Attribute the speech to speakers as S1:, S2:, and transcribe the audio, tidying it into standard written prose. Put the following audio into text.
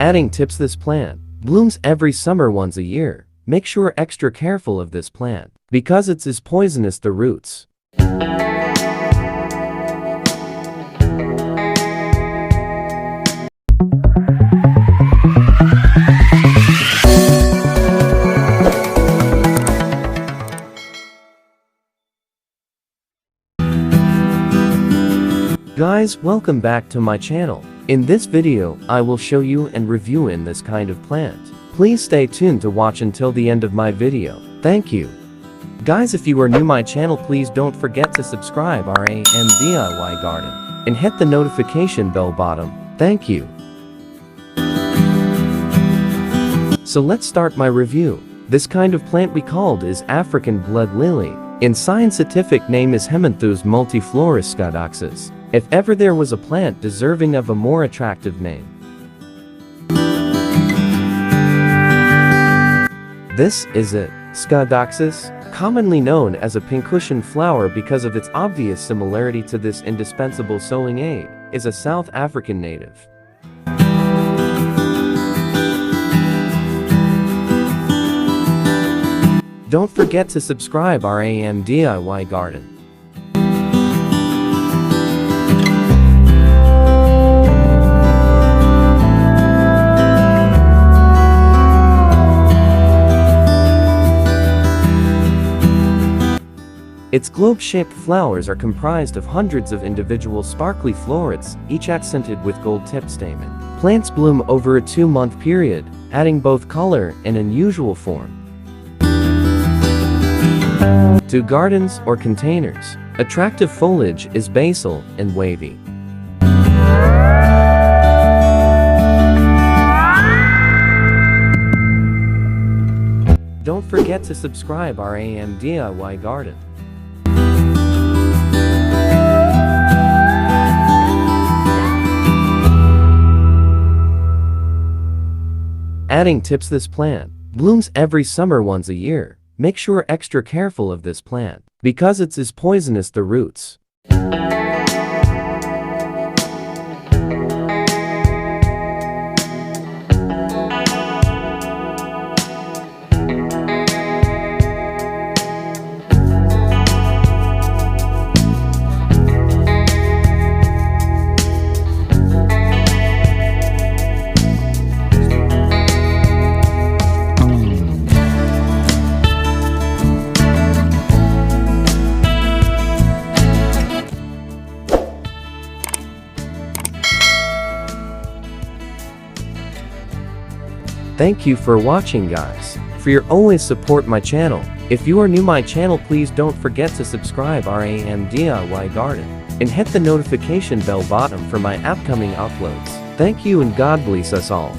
S1: Adding tips: this plant blooms every summer once a year. Make sure extra careful of this plant because it is poisonous the roots. Guys, welcome back to my channel. In this video, I will show you and review in this kind of plant. Please stay tuned to watch until the end of my video. Thank you. Guys, if you are new my channel, please don't forget to subscribe our DIY garden and hit the notification bell button. Thank you. So let's start my review. This kind of plant we called is African blood lily. In scientific name is SCADOXUS Multiflorus SCADOXUS. If ever there was a plant deserving of a more attractive name, this is it. SCADOXUS, commonly known as a pincushion flower because of its obvious similarity to this indispensable sowing aid, is a South African native. Don't forget to subscribe our DIY garden. Its globe-shaped flowers are comprised of hundreds of individual sparkly florets, each accented with gold-tipped stamen. Plants bloom over a 2-month period, adding both color and unusual form to gardens or containers. Attractive foliage is basal and wavy. Don't forget to subscribe our DIY garden. Adding tips: this plant blooms every summer once a year. Make sure extra careful of this plant because it is poisonous the roots. Thank you for watching, guys. For your always support my channel. If you are new my channel, please don't forget to subscribe our DIY garden and hit the notification bell button for my upcoming uploads. Thank you and God bless us all.